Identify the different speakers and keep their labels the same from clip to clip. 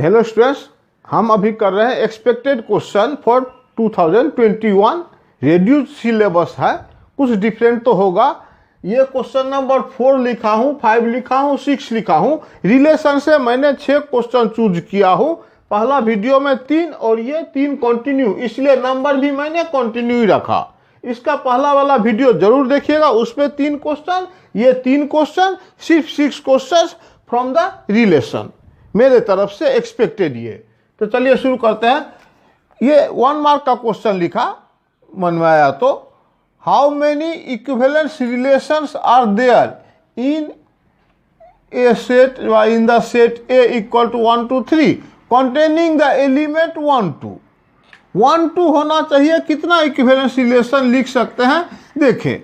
Speaker 1: Hello students, हम अभी कर रहे हैं expected question for 2021। Reduce syllabus है, कुछ डिफरेंट तो होगा। ये क्वेश्चन नंबर 4 लिखा हूँ, 5 लिखा हूँ, 6 लिखा हूँ। रिलेशन से मैंने 6 क्वेश्चन चूज किया हूँ। पहला वीडियो में 3 और ये 3 कंटिन्यू, इसलिए नंबर भी मैंने कंटिन्यू रखा। इसका पहला वाला वीडियो जरूर देखिएगा, उसमें 3 क्वेश्चन, ये 3 क्वेश्चन, सिर्फ 6 क्वेश्चन फ्रॉम द रिलेशन मेरे तरफ से एक्सपेक्टेड। ये तो चलिए शुरू करते हैं। ये 1 मार्क का क्वेश्चन लिखा, मन में आया तो, how many equivalence relations are there in a set in the set A equal to 1 2 3 containing the element 1 2। 1 2 होना चाहिए। कितना इक्विवेलेंस रिलेशन लिख सकते हैं देखें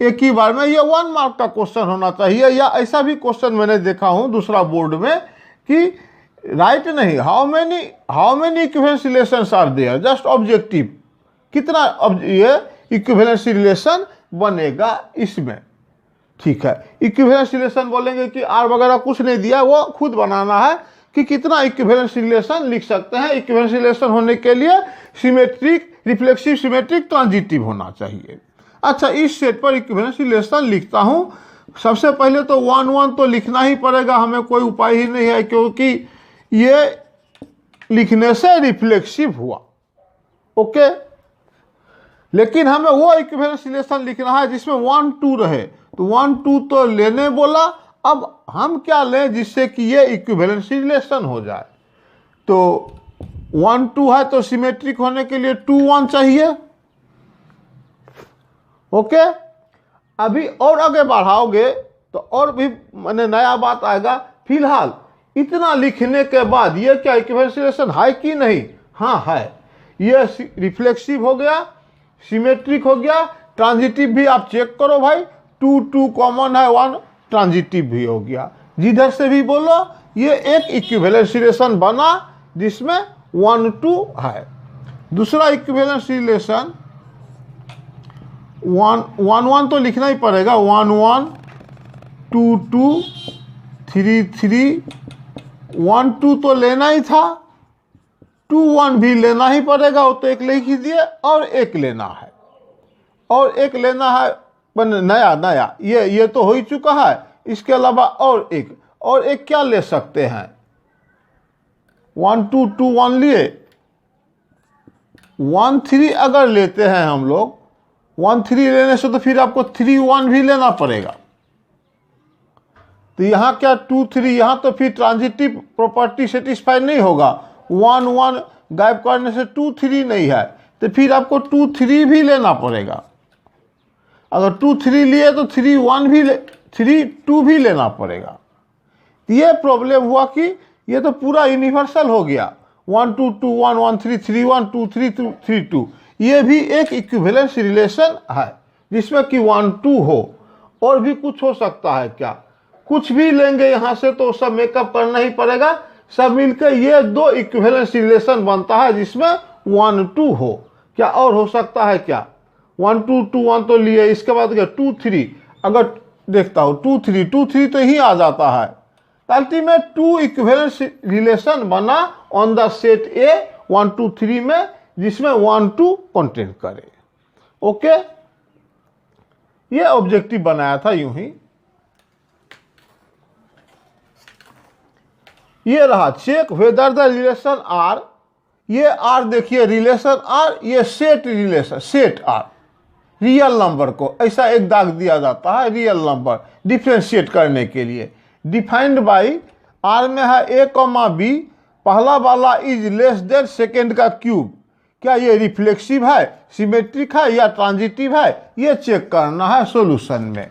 Speaker 1: एक ही बार में। ये 1 मार्क का क्वेश्चन होना चाहिए, या ऐसा भी क्वेश्चन मैंने देखा हूं दूसरा बोर्ड में कि राइट नहीं, how many equivalence relations are there, just objective, कितना ये इक्विवेलेंस रिलेशन बनेगा इसमें। ठीक है, इक्विवेलेंस रिलेशन बोलेंगे कि आर वगैरह कुछ नहीं दिया, वो खुद बनाना है कि कितना इक्विवेलेंस रिलेशन लिख सकते हैं। इक्विवेलेंस रिलेशन होने के लिए सिमेट्रिक, रिफ्लेक्सिव, सिमेट्रिक, ट्रांजिटिव होना चाहिए। अच्छा, इस सेट पर इक्विवेलेंस रिलेशन लिखता हूं। सबसे पहले तो 1 1 तो लिखना ही पड़ेगा, हमें कोई उपाय ही नहीं है, क्योंकि ये लिखने से रिफ्लेक्सिव हुआ। ओके, लेकिन हमें वो इक्विवेलेंस रिलेशन लिखना है जिसमें 1 2 रहे, तो 1 2 तो लेने बोला। अब हम क्या लें जिससे कि ये इक्विवेलेंस रिलेशन हो जाए। तो 1 2 है तो सिमेट्रिक होने के लिए 2 1 चाहिए। ओके, अभी और आगे बढ़ाओगे तो और भी मैंने नया बात आएगा। फिलहाल इतना लिखने के बाद ये क्या इक्विवेलेंस रिलेशन है कि नहीं? हाँ है। ये रिफ्लेक्सिव हो गया, सिमेट्रिक हो गया, ट्रांजिटिव भी आप चेक करो भाई। 2 2 कॉमन है, 1 ट्रांजिटिव भी हो गया। जिधर से भी बोलो ये एक इक्विवेलेंस रिलेशन बना जिसमें 1 2 है। दूसरा इक्विवेलेंस रिलेशन 1 1 तो लिखना ही पड़ेगा। 1 1 2 2 3 3 1 2 तो लेना ही था, 2 1 भी लेना ही पड़ेगा। वो तो एक लिख ही दिए, और एक लेना है, और एक लेना है नया। ये तो हो ही चुका है। इसके अलावा और एक क्या ले सकते हैं? 1 2 2 1 लिए, 1 3 अगर लेते हैं हम लोग, 1 3 लेने से तो फिर आपको 3 1 भी लेना पड़ेगा। तो यहाँ क्या 2 3, यहाँ तो फिर ट्रांजिटिव प्रॉपर्टी सेटिस्फाई नहीं होगा। 1 1 गायब करने से 2 3 नहीं है, तो फिर आपको 2 3 भी लेना पड़ेगा। अगर 2 3 लिए तो 3 1 भी 3 2 भी लेना पड़ेगा। ये प्रॉब्लम हुआ कि ये तो पूरा यूनिवर्सल हो गया। 1 2 2 1 1 3 3 1 2 3 2 3 2। ये भी एक इक्विवेलेंस रिलेशन है जिसमें कि 1 2 हो। और भी कुछ हो सकता है क्या? कुछ भी लेंगे यहाँ से तो सब मेकअप करना ही पड़ेगा। सब मिलकर ये 2 इक्विवेलेंस रिलेशन बनता है जिसमें 1 2 हो। क्या और हो सकता है क्या? 1 2 2 1 तो लिए, इसके बाद क्या 2 3, अगर देखता हूँ 2 3 तो ही आ जाता है। अल्टीमेट 2 इक्विवेलेंस रिलेशन बना ऑन द सेट ए 1 2 3 में, जिसमें 1 2 कंटेन करे। ओके, ये ऑब्जेक्टिव बनाया था यूं ही। ये रहा check whether the relation R. ये आर देखिए रिलेशन आर, ये set relation, set R, real number को ऐसा एक दाग दिया जाता है रियल नंबर डिफ्रेंशिएट करने के लिए। डिफाइंड बाई आर में है ए कॉमा बी, पहला वाला इज लेस देन सेकेंड का क्यूब। क्या ये रिफ्लेक्सिव है, सिमेट्रिक है या ट्रांजिटिव है, ये चेक करना है सॉल्यूशन में।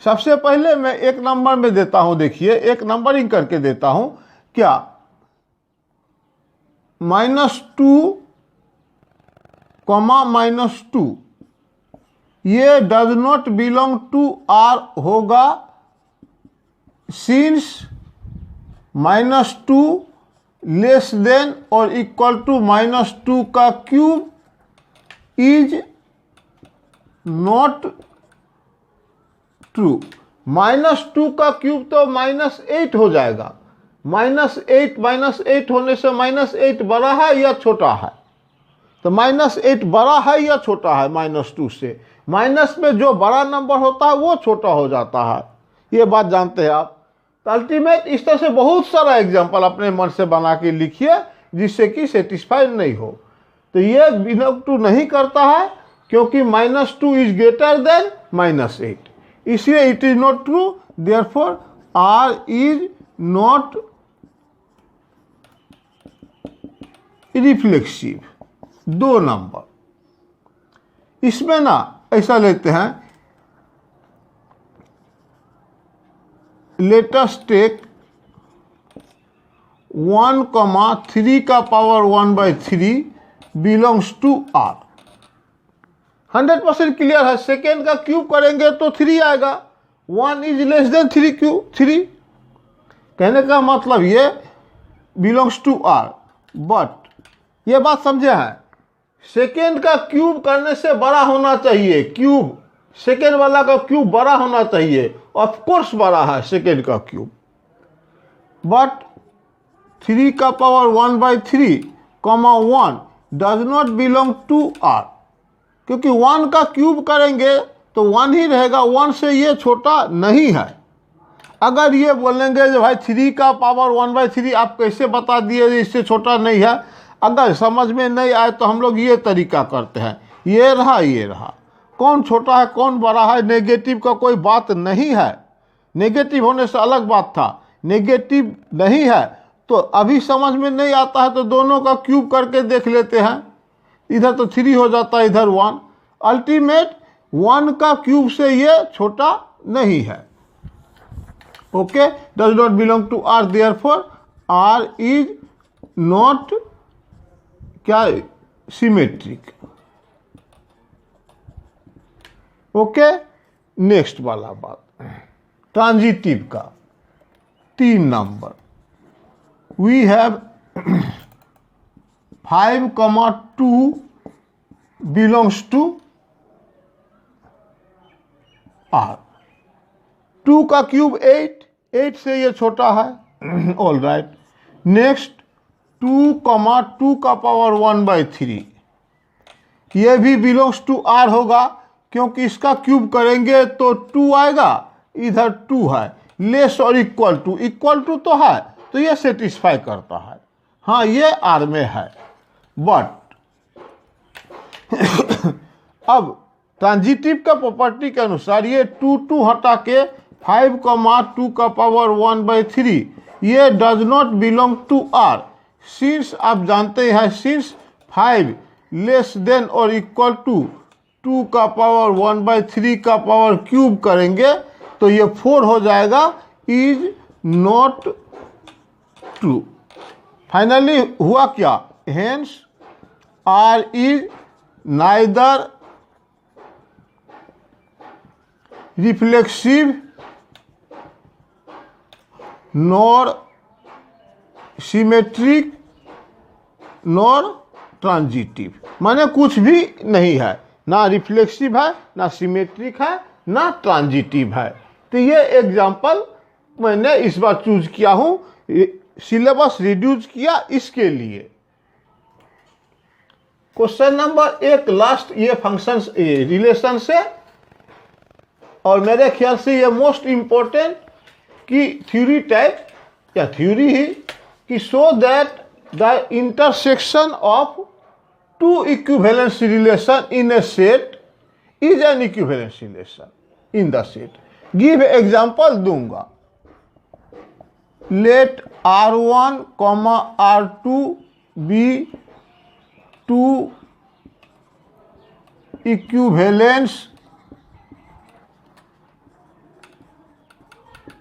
Speaker 1: सबसे पहले मैं एक नंबर में देता हूं, देखिए एक नंबरिंग करके देता हूं। क्या -2 कॉमा -2, ये does not belong to R होगा, सिंस -2 लेस देन और इक्वल टू -2 का क्यूब इज नॉट ट्रू। -2 का क्यूब तो -8 हो जाएगा। -8 होने से -8 बड़ा है या छोटा है? तो -8 बड़ा है या छोटा है -2 से? माइनस में जो बड़ा नंबर होता है वो छोटा हो जाता है, ये बात जानते हैं आप। तो अल्टीमेट इस तरह से बहुत सारा एग्जाम्पल अपने मन से बना के लिखिए जिससे कि सेटिस्फाइड नहीं हो। तो ये बिलोंग टू नहीं करता है क्योंकि -2 इज ग्रेटर देन -8, इसलिए it is not true. Therefore R is not reflexive. 2 number इसमें ना ऐसा लेते हैं, लेट अस टेक 1,3 का power 1/3 belongs to R। 100% clear है। सेकेंड का क्यूब करेंगे तो 3 आएगा। 1 इज लेस देन 3 कहने का मतलब ये बिलोंग्स टू R। बट ये बात समझे हैं, सेकेंड का क्यूब करने से बड़ा होना चाहिए। क्यूब सेकेंड वाला का क्यूब बड़ा होना चाहिए, ऑफ कोर्स बड़ा है सेकेंड का क्यूब। बट 3 का power 1/3, 1 does not belong to R, क्योंकि 1 का क्यूब करेंगे तो 1 ही रहेगा, 1 से ये छोटा नहीं है। अगर ये बोलेंगे जो भाई 3 का पावर 1/3 आप कैसे बता दिए इससे छोटा नहीं है, अगर समझ में नहीं आए तो हम लोग ये तरीका करते हैं, ये रहा, कौन छोटा है कौन बड़ा है, नेगेटिव का कोई बात नहीं है। नेगेटिव होने से अलग बात था, नेगेटिव नहीं है तो अभी समझ में नहीं आता है तो दोनों का क्यूब करके देख लेते हैं। इधर तो 3 हो जाता है, इधर 1। अल्टीमेट 1 का क्यूब से ये छोटा नहीं है। Okay, does not belong to R, therefore R is not क्या सिमेट्रिक। ओके, नेक्स्ट वाला बात, ट्रांजिटिव का 3 number. We have 5,2 belongs to R। 2 का क्यूब 8 से ये छोटा है। All right. नेक्स्ट 2,2 का पावर 1/3, ये भी बिलोंग्स टू R होगा क्योंकि इसका क्यूब करेंगे तो 2 आएगा, इधर 2 है। लेस और इक्वल टू तो है तो ये सेटिस्फाई करता है, हाँ ये R में है। बट अब ट्रांजिटिव का प्रॉपर्टी के अनुसार ये 2 हटा के 5,2 का पावर 1/3 ये does not belong to R। Since आप जानते हैं, सिंस 5 लेस देन और इक्वल टू 2 का पावर 1/3 का पावर क्यूब करेंगे तो ये 4 हो जाएगा, इज नॉट ट्रू। फाइनली हुआ क्या, hence R is neither reflexive nor symmetric nor transitive. माने कुछ भी नहीं है, ना रिफ्लेक्सिव है, ना सिमेट्रिक है, ना ट्रांजिटिव है। तो ये एग्जाम्पल मैंने इस बार चूज किया हूँ, सिलेबस रिड्यूस किया इसके लिए। क्वेश्चन नंबर 1 लास्ट, ये फंक्शंस रिलेशन से, और मेरे ख्याल से ये मोस्ट इंपॉर्टेंट कि थ्योरी टाइप या थ्योरी ही कि show that the intersection of 2 equivalence relation in a set is an equivalence relation in the set. Give example दूंगा। Let R1, R2 be 2 equivalence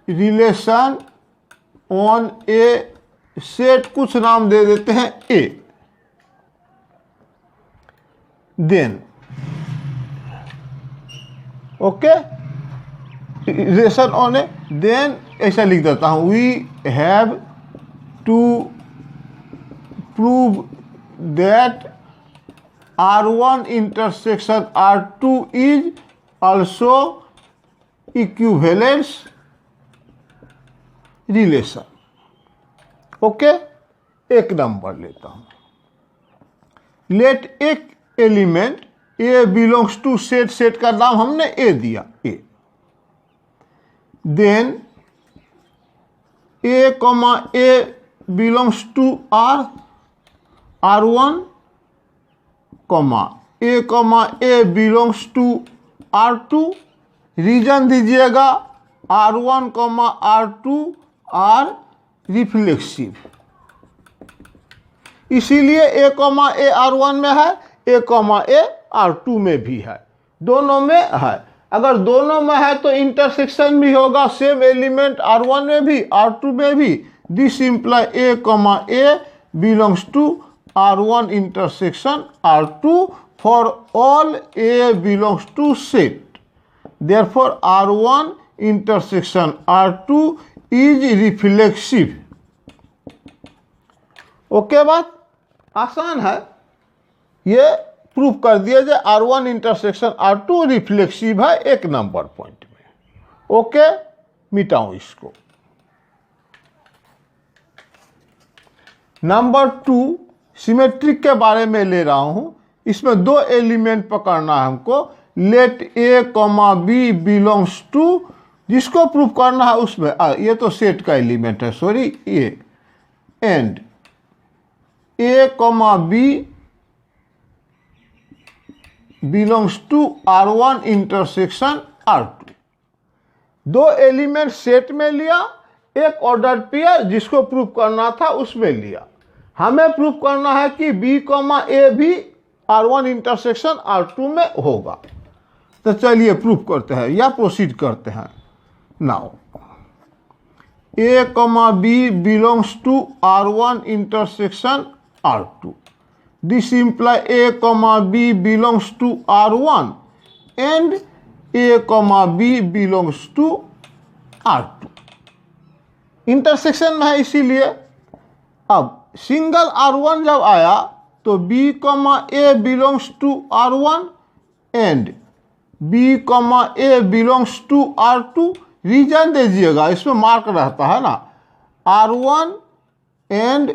Speaker 1: relation on a set, कुछ नाम दे देते हैं A. Then okay, relation on A, then ऐसा लिख देता हूं, we have to prove that R1 intersection R2 is also equivalence relation. Okay, एक नंबर लेता हूं। लेट एक element a belongs to set, set का नाम हमने ए दिया, A. Then a comma A belongs to R, R1 comma A belongs to R2। Reason दीजिएगा R1 comma R2 are reflexive, इसीलिए ए कॉमा ए R1 में है, ए कॉमा ए R2 में भी है, दोनों में है। अगर दोनों में है तो इंटरसेक्शन भी होगा, सेम एलिमेंट R1 में भी R2 में भी। This imply A comma A belongs to R1 intersection R2 for all A belongs to set. Therefore R1 intersection R2 is reflexive. Okay, बात आसान है, ये प्रूव कर दिया जाए R1 इंटरसेक्शन R2 रिफ्लेक्सिव है एक नंबर पॉइंट में। ओके, मिटाऊं इसको। नंबर 2 सिमेट्रिक के बारे में ले रहा हूं, इसमें दो एलिमेंट पकड़ना है हमको। Let A comma B belongs to, जिसको प्रूव करना है उसमें ये तो सेट का एलिमेंट है, sorry, A and A comma B belongs to R1 intersection R2। दो एलिमेंट सेट में लिया, एक ऑर्डर पेयर जिसको प्रूव करना था उसमें लिया। हमें प्रूव करना है कि B कॉमा ए भी R1 इंटरसेक्शन R2 में होगा। तो चलिए प्रूव करते हैं या प्रोसीड करते हैं। Now A comma B belongs to R1 intersection R2। This imply A comma B belongs to R1 and A comma B belongs to R2। Intersection में है इसीलिए। अब सिंगल R1 जब आया तो B comma A belongs to R1 and B comma A belongs to R2। Reason दीजिएगा, इसमें mark रहता है ना, R1 and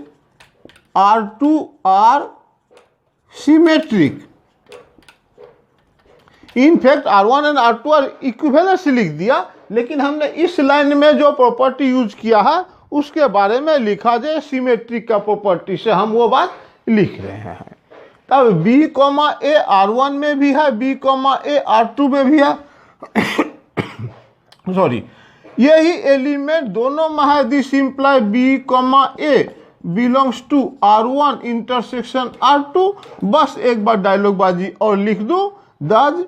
Speaker 1: R2 are symmetric. In fact R1 and R2 are equivalence लिख दिया, लेकिन हमने इस लाइन में जो प्रॉपर्टी यूज किया है उसके बारे में लिखा जाए, सिमेट्रिक का प्रॉपर्टी से हम वो बात लिख रहे हैं। तब B कॉमा ए R1 में भी है, B कॉमा ए R2 में भी है सॉरी, यही एलिमेंट दोनों में है। This imply B comma A belongs to R1 intersection R2। बस एक बार डायलॉग बाजी और लिख दो, दज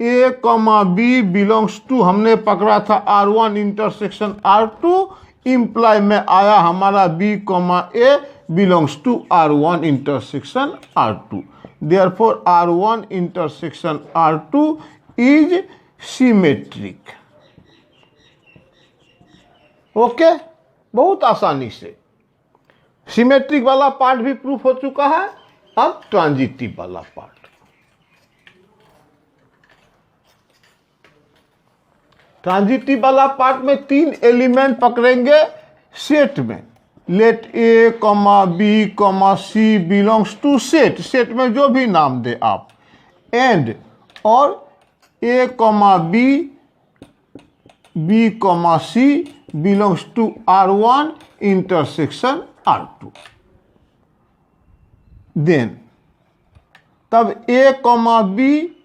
Speaker 1: ए कॉमा बी बिलोंग्स टू, हमने पकड़ा था R1 इंटरसेक्शन R2, इम्प्लाई में आया हमारा B comma A belongs to R1 intersection R2। Therefore R1 intersection R2 is symmetric. Okay, बहुत आसानी से सिमेट्रिक वाला पार्ट भी प्रूफ हो चुका है। अब ट्रांजिटिव वाला पार्ट, ट्रांजिटिव वाला पार्ट में तीन एलिमेंट पकड़ेंगे सेट में। Let A comma b comma c belongs to set, set में जो भी नाम दे आप, एंड और a comma b comma c belongs to R1 intersection R2। Then तब ए कॉमा बी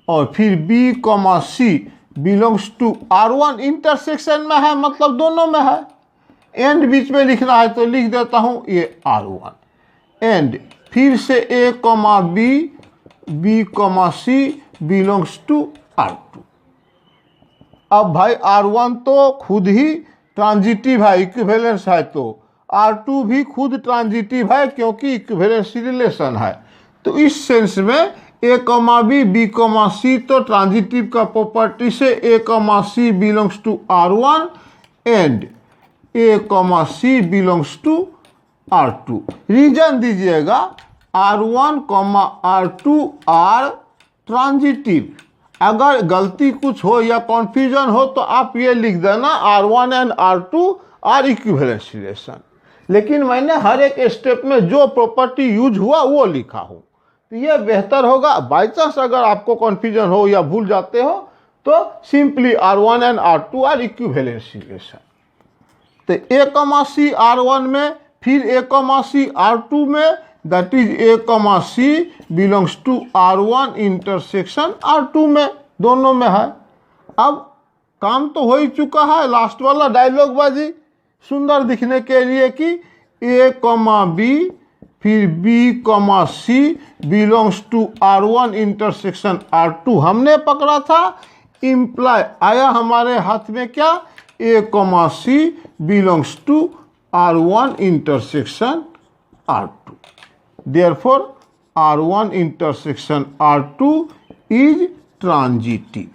Speaker 1: और फिर b comma c belongs to R1 intersection में है, मतलब दोनों में है। एंड बीच में लिखना है तो लिख देता हूं ये R1 एंड फिर से a comma b comma c belongs to R2। अब भाई R1 तो खुद ही ट्रांजिटिव है, इक्विवेलेंस है, तो R2 भी खुद ट्रांजिटिव है क्योंकि इक्विवेलेंस रिलेशन है। तो इस सेंस में a comma b comma c तो ट्रांजिटिव का प्रॉपर्टी से a comma c belongs to R1 and A comma c belongs to R2। Reason दीजिएगा R1 comma R2 are transitive. अगर गलती कुछ हो या कॉन्फ्यूजन हो तो आप ये लिख देना R1 and R2 are equivalence relation. लेकिन मैंने हर एक स्टेप में जो प्रॉपर्टी यूज हुआ वो लिखा हूँ। तो ये बेहतर होगा। बाई चांस अगर आपको कन्फ्यूजन हो या भूल जाते हो तो simply R1 and R2 are equivalent relation. तो A, R1 में, फिर A, R2 में, that is A, belongs to R1 intersection R2 में, दोनों में है। अब काम तो हो ही चुका है, लास्ट वाला डायलॉग बाजी सुंदर दिखने के लिए कि A, B, फिर B, C belongs to R1 intersection R2 हमने पकड़ा था। इम्प्लाई आया हमारे हाथ में क्या, A, C belongs to R1 intersection R2। Therefore R1 intersection R2 is transitive.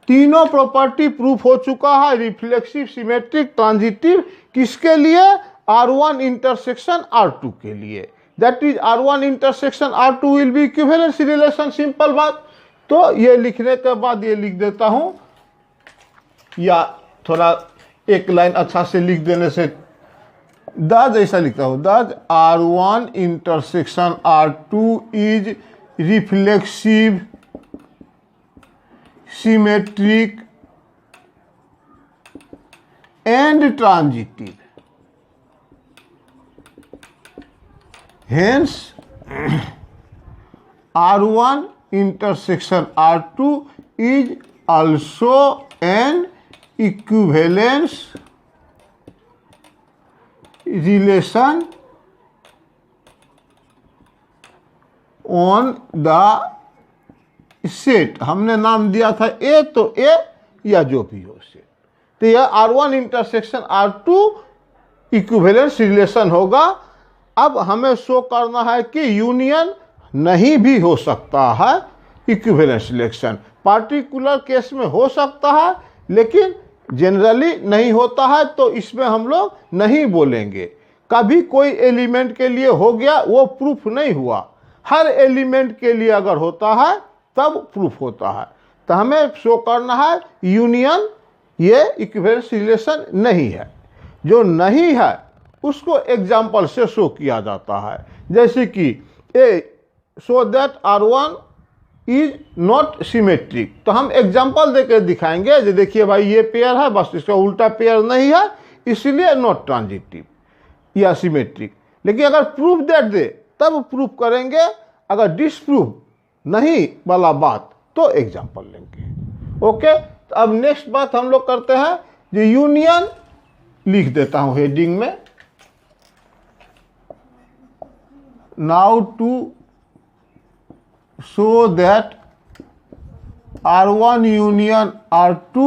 Speaker 1: तीनों प्रॉपर्टी प्रूफ हो चुका है, रिफ्लेक्सिव, सिमेट्रिक, ट्रांजिटिव। किसके लिए, R1 इंटरसेक्शन R2 के लिए। That is R1 intersection R2 will be equivalence relation. Simple बात। तो ये लिखने के बाद ये लिख देता हूं, या थोड़ा एक लाइन अच्छा से लिख देने से दज ऐसा लिखता हूं, दज R1 intersection R2 is reflexive, symmetric and transitive. Hence, R1 intersection R2 is also an equivalence relation on the set. हमने नाम दिया था ए, तो ए या जो भी हो सेट। तो यह R1 intersection R2 equivalence relation होगा। अब हमें शो करना है कि यूनियन नहीं भी हो सकता है इक्विवेलेंस रिलेशन। पार्टिकुलर केस में हो सकता है लेकिन जनरली नहीं होता है, तो इसमें हम लोग नहीं बोलेंगे। कभी कोई एलिमेंट के लिए हो गया वो प्रूफ नहीं हुआ, हर एलिमेंट के लिए अगर होता है तब प्रूफ होता है। तो हमें शो करना है यूनियन, ये इक्विवेलेंस रिलेशन नहीं है। जो नहीं है उसको एग्जाम्पल से शो किया जाता है, जैसे कि a so that R1 is not symmetric. तो हम एग्जाम्पल देकर दिखाएंगे, जो देखिए भाई ये पेयर है, बस इसका उल्टा पेयर नहीं है, इसलिए नॉट ट्रांजिटिव या सिमेट्रिक। लेकिन अगर प्रूफ दैट दे तब प्रूफ करेंगे, अगर डिसप्रूफ नहीं वाला बात तो एग्जाम्पल लेंगे। ओके, तो अब नेक्स्ट बात हम लोग करते हैं, जो यूनियन लिख देता हूं हेडिंग में। Now to show that R1 union R2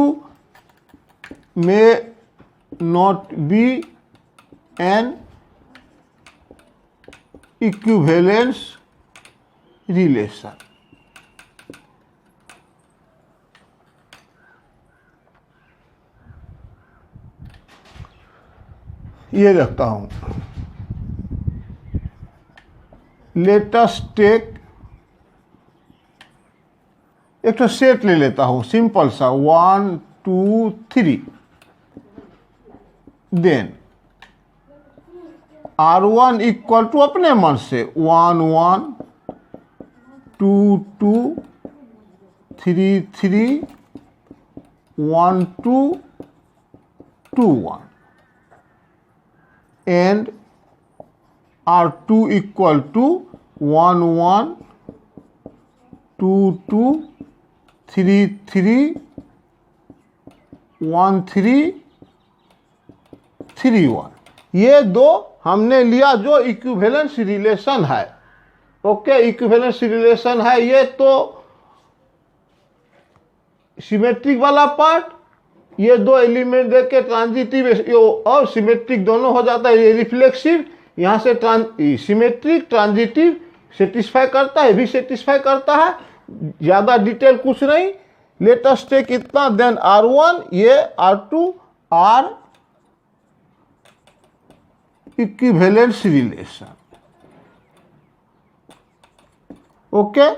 Speaker 1: may not be an equivalence relation। ये रखता हूं, लेट अस टेक, एक तो सेट ले लेता हूं सिंपल सा 1 2 3। देन R1 इक्वल टू अपने मन से 1 1 2 2 3 3 1 2 2 1 and R2 equal to 1 1 2 2 3 3 1 3 3 1। ये दो हमने लिया जो इक्विवेलेंस रिलेशन है। ओके, इक्विवेलेंस रिलेशन है ये, तो सिमेट्रिक वाला पार्ट, ये दो एलिमेंट देख के ट्रांजिटिव और सिमेट्रिक दोनों हो जाता है। ये रिफ्लेक्सिव, यहाँ से सिमेट्रिक ट्रांजिटिव सेटिस्फाई करता है, भी सेटिस्फाई करता है। ज़्यादा डिटेल कुछ नहीं, लेट अस टेक इतना। देन R1 ये R2 are equivalence relation. Okay,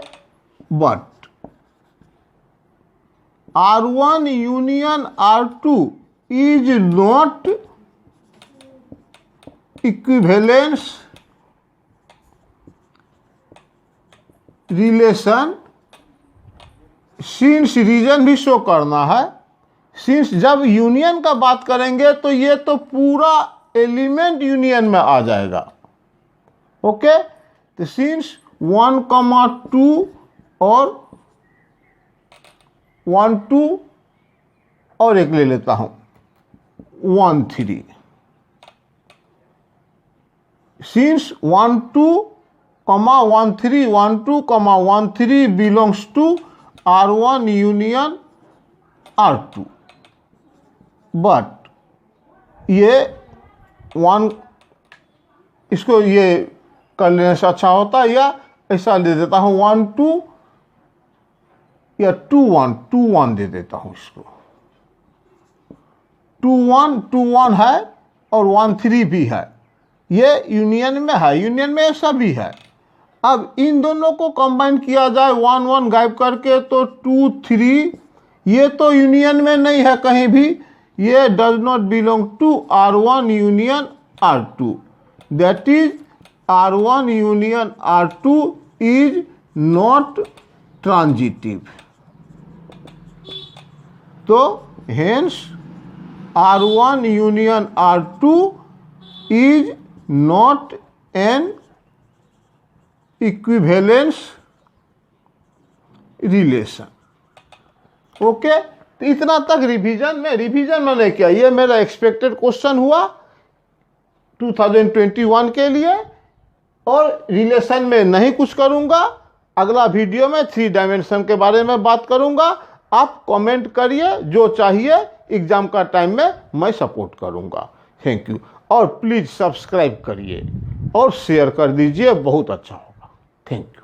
Speaker 1: but R1 union R2 is not equivalence relation since reason भी शो करना है। सिंस जब यूनियन का बात करेंगे तो ये तो पूरा एलिमेंट यूनियन में आ जाएगा। ओके, तो सिंस 1,2 और 1, 2 और एक ले लेता हूं 1, 3। Since 1, 2, 1, 3, 1, 2, 1, 3 belongs to R1 union R2, but ये 1 इसको ये कर लेने से अच्छा होता है, या ऐसा दे देता हूं 1, 2 या 2, 1, 2, 1 दे देता हूं इसको। 2, 1, 2, 1 है और 1, 3 भी है, ये यूनियन में है, यूनियन में ऐसा भी है। अब इन दोनों को कंबाइन किया जाए 1, 1 गायब करके तो 2, 3, ये तो यूनियन में नहीं है कहीं भी, ये does not belong to R1 union R2, that is R1 union R2 is not transitive. तो hence R1 union R2 is not an equivalence relation. Okay, तो इतना तक रिवीजन मैंने किया। ये मेरा एक्सपेक्टेड क्वेश्चन हुआ 2021 के लिए, और रिलेशन में नहीं कुछ करूंगा। अगला वीडियो में 3 डायमेंशन के बारे में बात करूंगा। आप कमेंट करिए, जो चाहिए एग्जाम का टाइम में मैं सपोर्ट करूंगा। थैंक यू, और प्लीज़ सब्सक्राइब करिए और शेयर कर दीजिए, बहुत अच्छा होगा। Thank you.